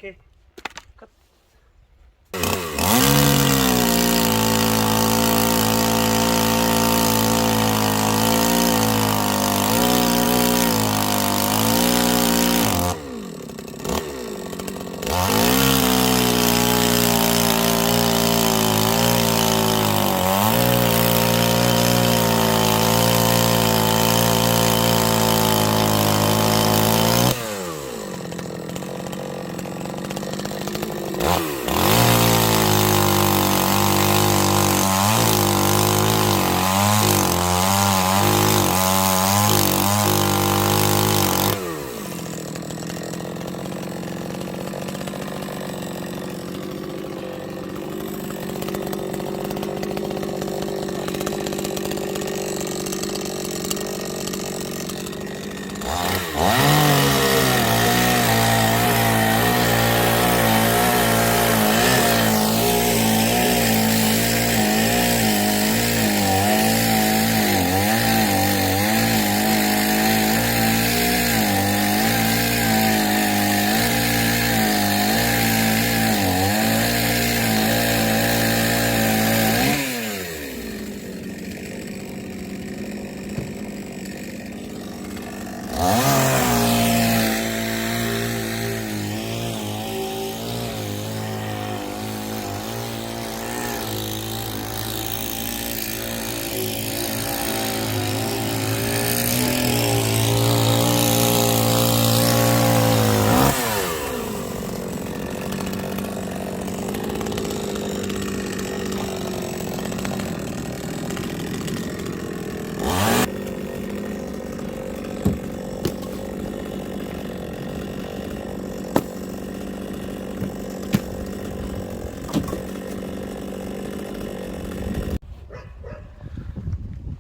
오케이. 끝.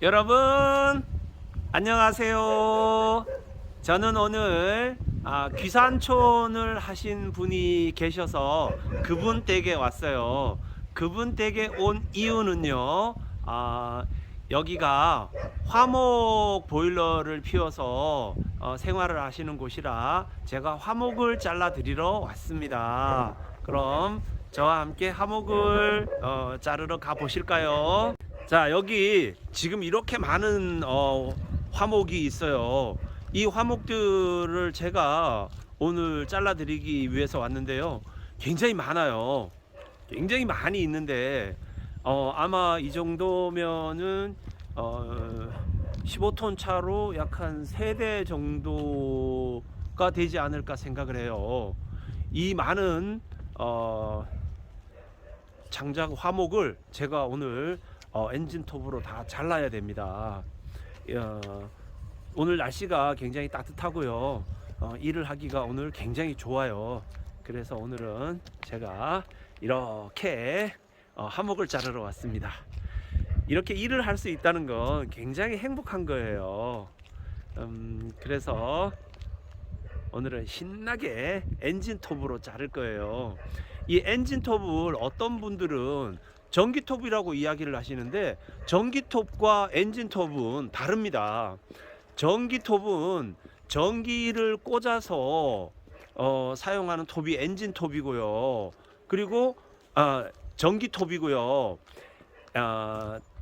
여러분 안녕하세요. 저는 오늘 귀산촌을 하신 분이 계셔서 그분 댁에 왔어요. 그분 댁에 온 이유는요, 여기가 화목 보일러를 피워서 생활을 하시는 곳이라 제가 화목을 잘라 드리러 왔습니다. 그럼 저와 함께 화목을 자르러 가 보실까요? 자, 여기 지금 이렇게 많은 화목이 있어요. 이 화목들을 제가 오늘 잘라 드리기 위해서 왔는데요, 굉장히 많아요. 굉장히 많이 있는데 아마 이 정도면은 15톤 차로 약 한 3대 정도가 되지 않을까 생각을 해요. 이 많은 장작 화목을 제가 오늘 엔진톱으로 다 잘라야 됩니다. 오늘 날씨가 굉장히 따뜻하고요, 일을 하기가 오늘 굉장히 좋아요. 그래서 오늘은 제가 이렇게 화목을 자르러 왔습니다. 이렇게 일을 할 수 있다는 건 굉장히 행복한 거예요. 그래서 오늘은 신나게 엔진톱으로 자를 거예요. 이 엔진톱을 어떤 분들은 전기톱이라고 이야기를 하시는데, 전기톱과 엔진톱은 다릅니다. 전기톱은 전기를 꽂아서 사용하는 톱이 엔진톱이고요. 그리고 전기톱이고요.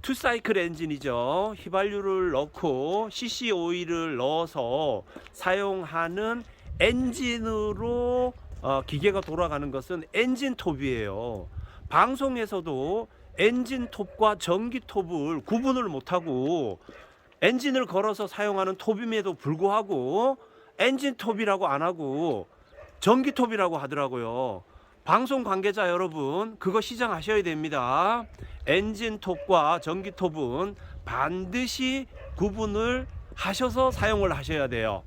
투사이클 엔진이죠. 휘발유를 넣고 CC 오일을 넣어서 사용하는 엔진으로 기계가 돌아가는 것은 엔진톱이에요. 방송에서도 엔진톱과 전기톱을 구분을 못하고 엔진을 걸어서 사용하는 톱임에도 불구하고 엔진톱이라고 안 하고 전기톱이라고 하더라고요. 방송 관계자 여러분, 그거 시정하셔야 됩니다. 엔진톱과 전기톱은 반드시 구분을 하셔서 사용을 하셔야 돼요.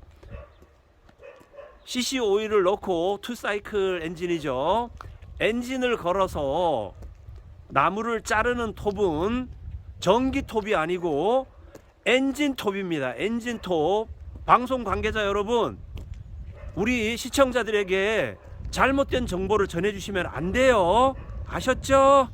CC 오일을 넣고 투사이클 엔진이죠. 엔진을 걸어서 나무를 자르는 톱은 전기톱이 아니고 엔진톱입니다. 엔진톱. 방송 관계자 여러분, 우리 시청자들에게 잘못된 정보를 전해주시면 안 돼요. 아셨죠?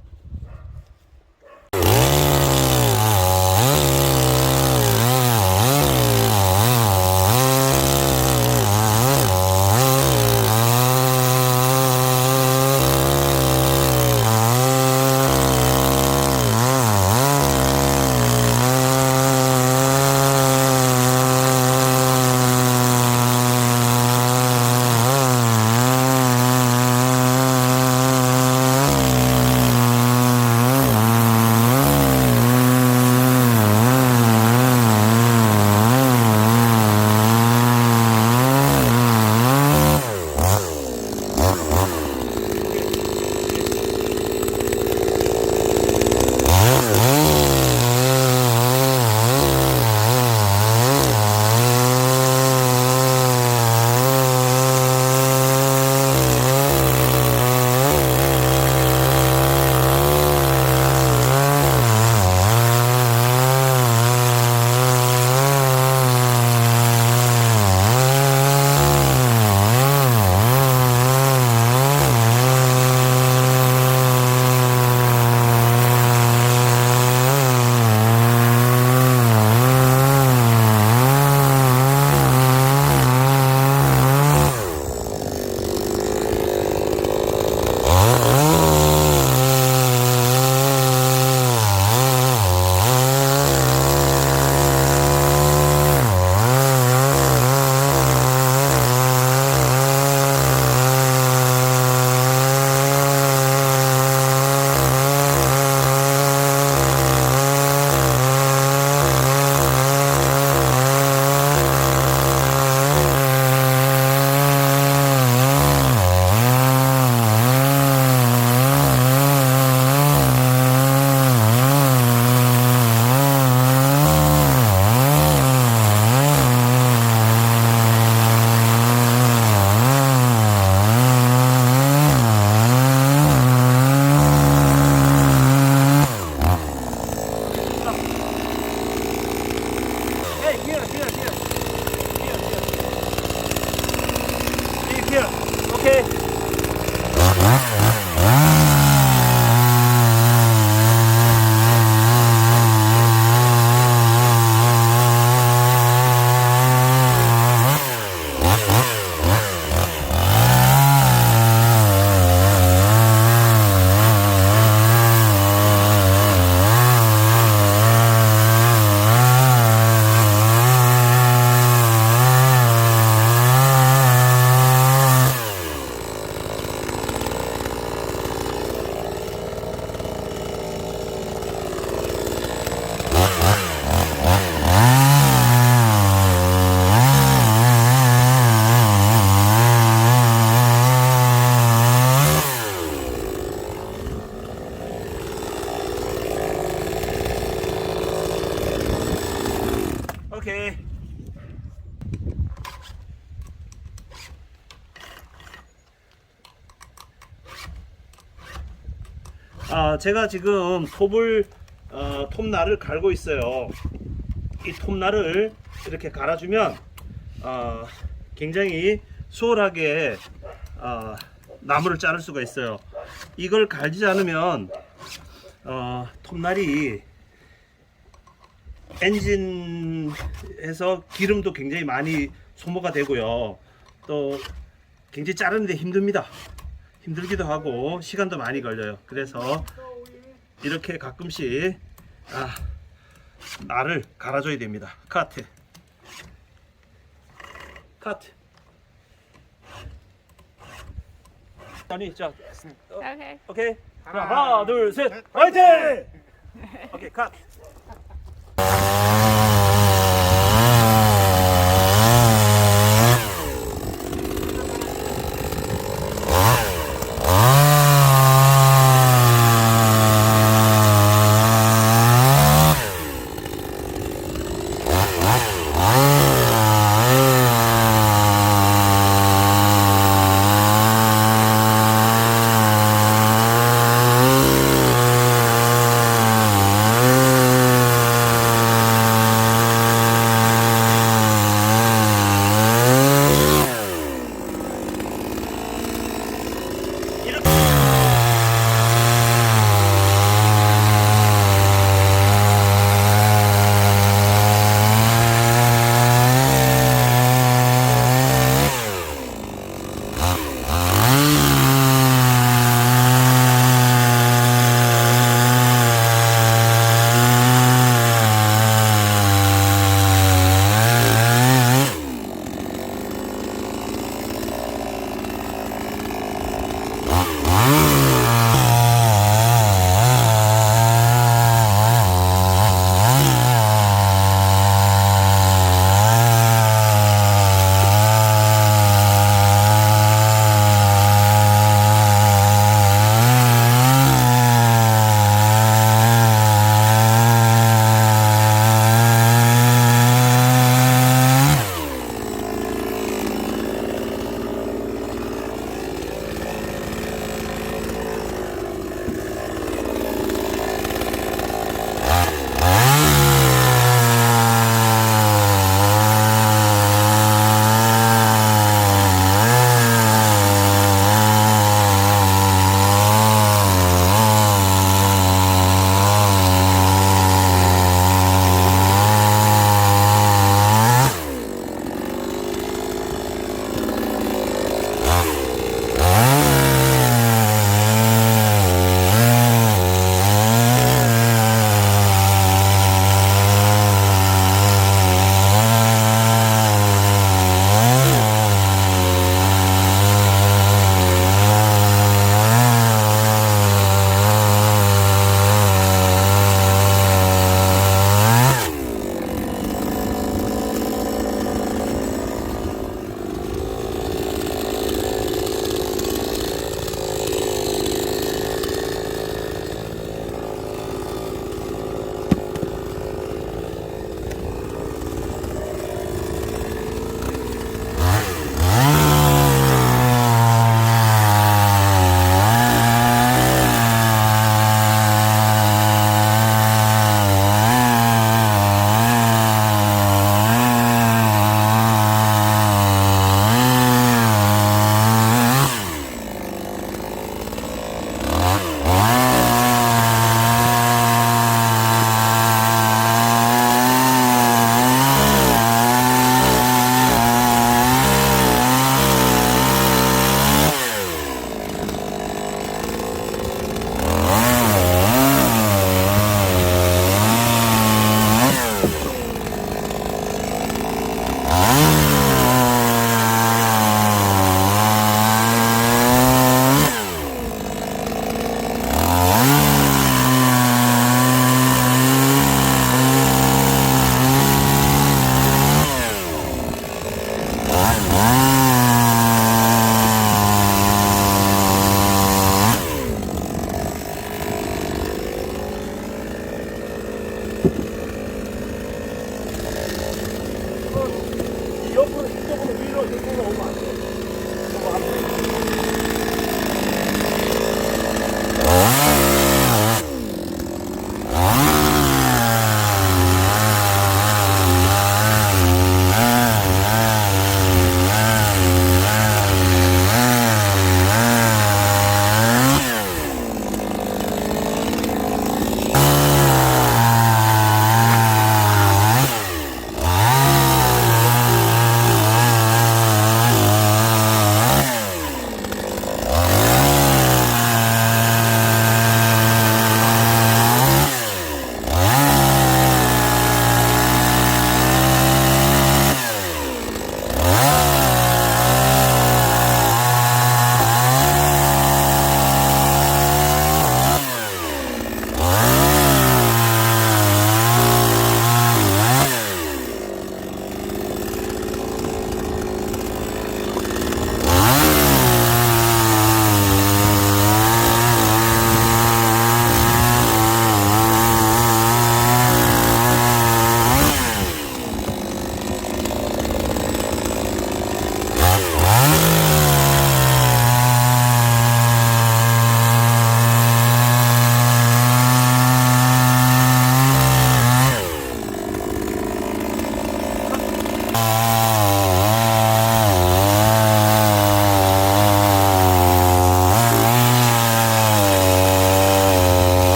here. 오케이. 오케이. 제가 지금 톱날을 갈고 있어요. 이 톱날을 이렇게 갈아주면 굉장히 수월하게 나무를 자를 수가 있어요. 이걸 갈지 않으면 톱날이 엔진에서 기름도 굉장히 많이 소모가 되고요. 또 굉장히 자르는데 힘들기도 하고 시간도 많이 걸려요. 그래서 이렇게 가끔씩 날을 갈아줘야 됩니다. 카트. 아니, 자, 오케이. 오케이. 하나, 둘, 셋, 화이팅! 오케이, 컷.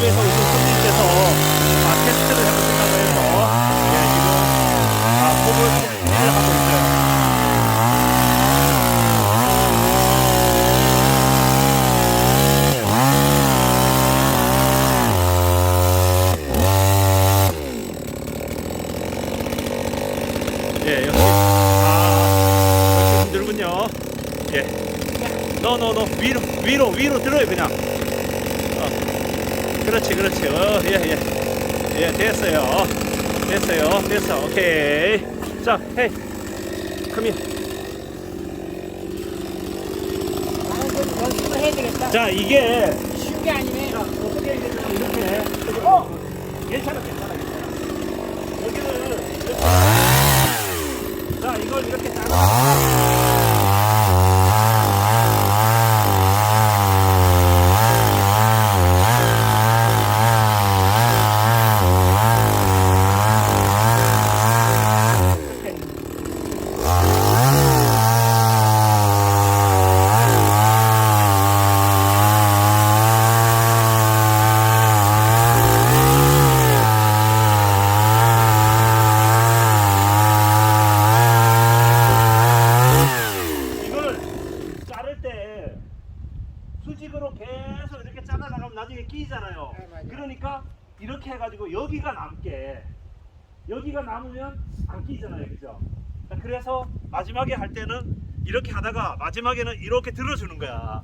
유튜브에서 오신 손님께서 테스트를 해보신다고 해서 지금 폼을 하고 있어요. 예, 역시 역시 힘들군요. 예. 너 위로 들어요 그냥. 그렇지 예 됐어 오케이. 자 헤이 컴인. 연습을 해야 되겠다. 자 이게 쉬운 게 아니네. 어떻게 해야 되냐면 이렇게 괜찮아 여기는 이렇게. 자 이걸 이렇게 수직으로 계속 이렇게 잘라 나가면 나중에 끼잖아요. 네, 그러니까 이렇게 해가지고 여기가 남으면 안 끼잖아요, 그죠? 그래서 마지막에 할 때는 이렇게 하다가 마지막에는 이렇게 들어주는 거야.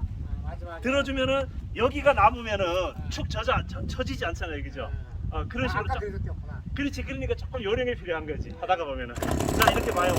들어주면은 여기가 남으면은 축 처지지 않잖아요, 그죠? 그런 식으로 그렇지. 그러니까 조금 요령이 필요한 거지. 하다가 보면은. 자 이렇게 봐요.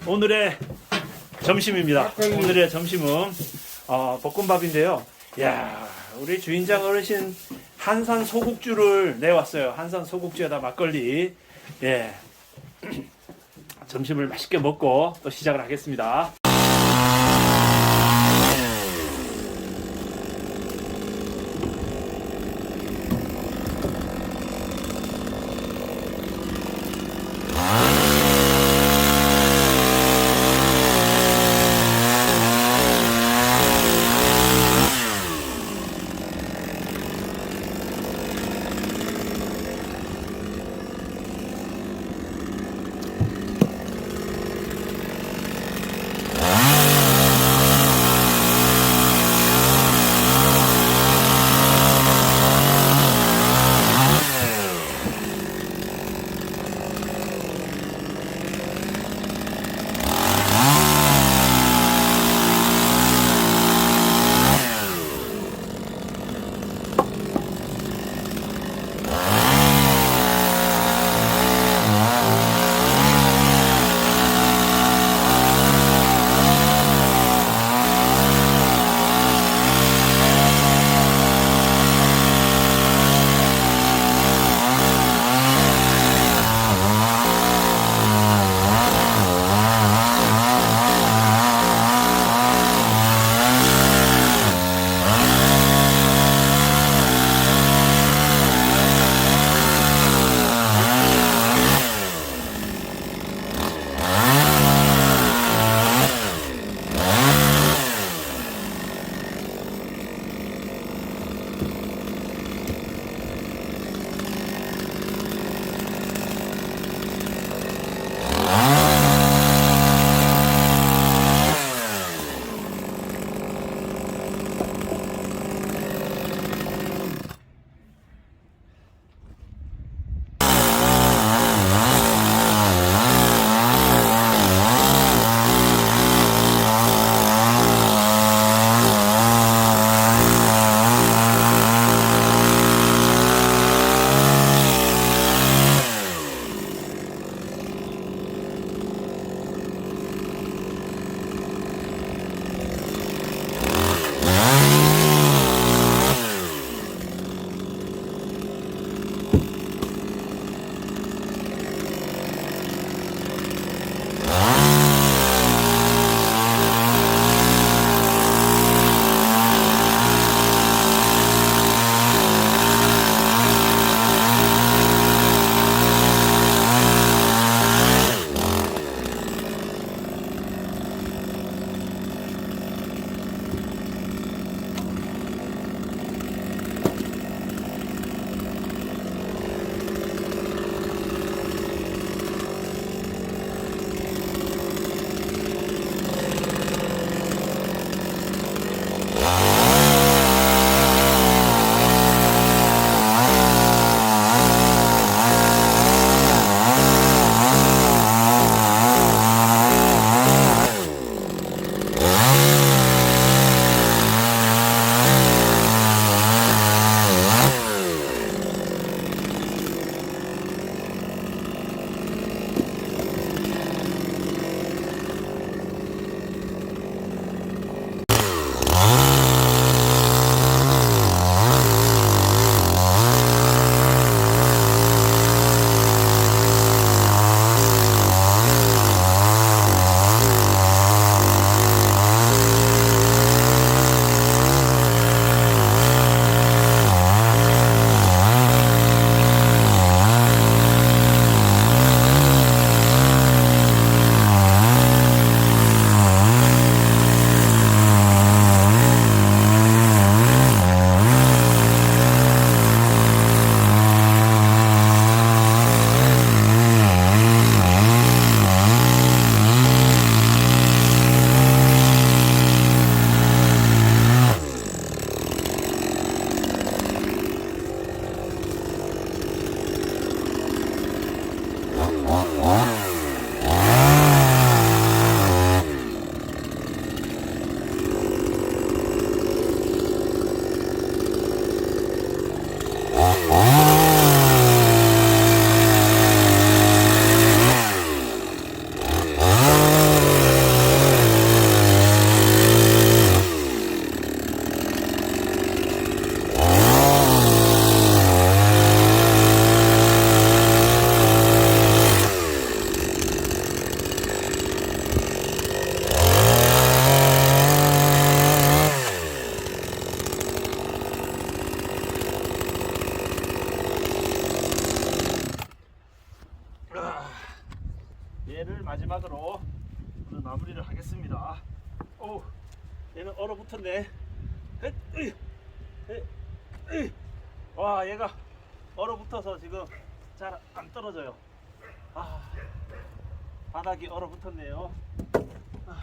오늘의 점심입니다. 오늘의 점심은 볶음밥인데요. 야, 우리 주인장 어르신 한산 소국주를 내왔어요. 한산 소국주에다 막걸리. 예. 점심을 맛있게 먹고 또 시작을 하겠습니다. 마무리를 하겠습니다. 오, 얘는 얼어붙었네. 헷, 으이, 헷, 으이. 와, 얘가 얼어붙어서 지금 잘 안 떨어져요. 아, 바닥이 얼어붙었네요. 아,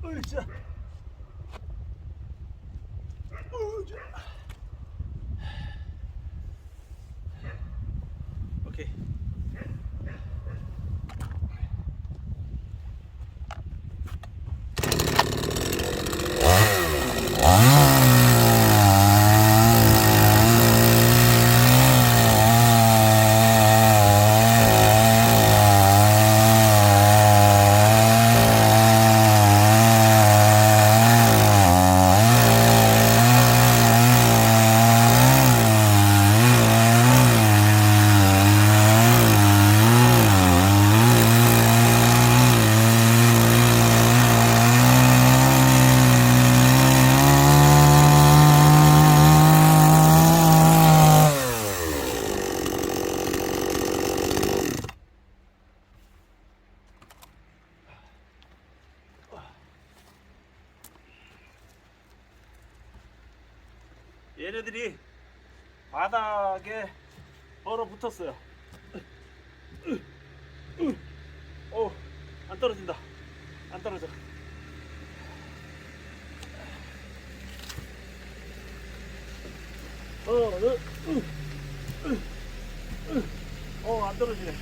으이자, 으이자. 오케이. 얘네들이 바닥에 얼어붙었어요. 안 떨어진다. 안 떨어져. 안 떨어지네.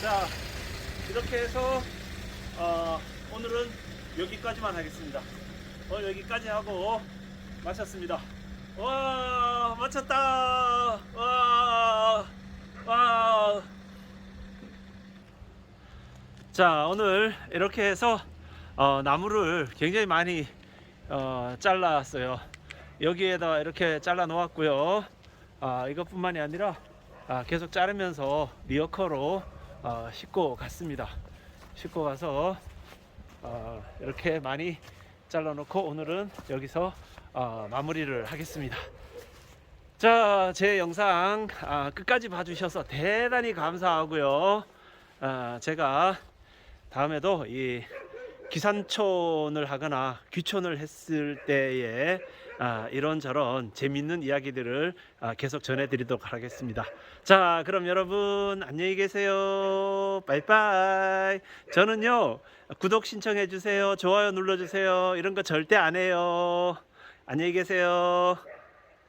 자, 이렇게 해서 오늘은 여기까지만 하겠습니다. 오늘 여기까지 하고 마쳤습니다. 와, 마쳤다. 와. 자, 오늘 이렇게 해서 나무를 굉장히 많이 잘랐어요. 여기에다 이렇게 잘라 놓았고요. 이것뿐만이 아니라 계속 자르면서 리어커로 싣고 갔습니다. 싣고 가서 이렇게 많이 잘라 놓고 오늘은 여기서 마무리를 하겠습니다. 자, 제 영상 끝까지 봐주셔서 대단히 감사하고요. 제가 다음에도 이 기산촌을 하거나 귀촌을 했을 때에 이런저런 재밌는 이야기들을 계속 전해드리도록 하겠습니다. 자, 그럼 여러분 안녕히 계세요. 빠이빠이. 저는요, 구독 신청해 주세요. 좋아요 눌러 주세요. 이런 거 절대 안 해요. 안녕히 계세요.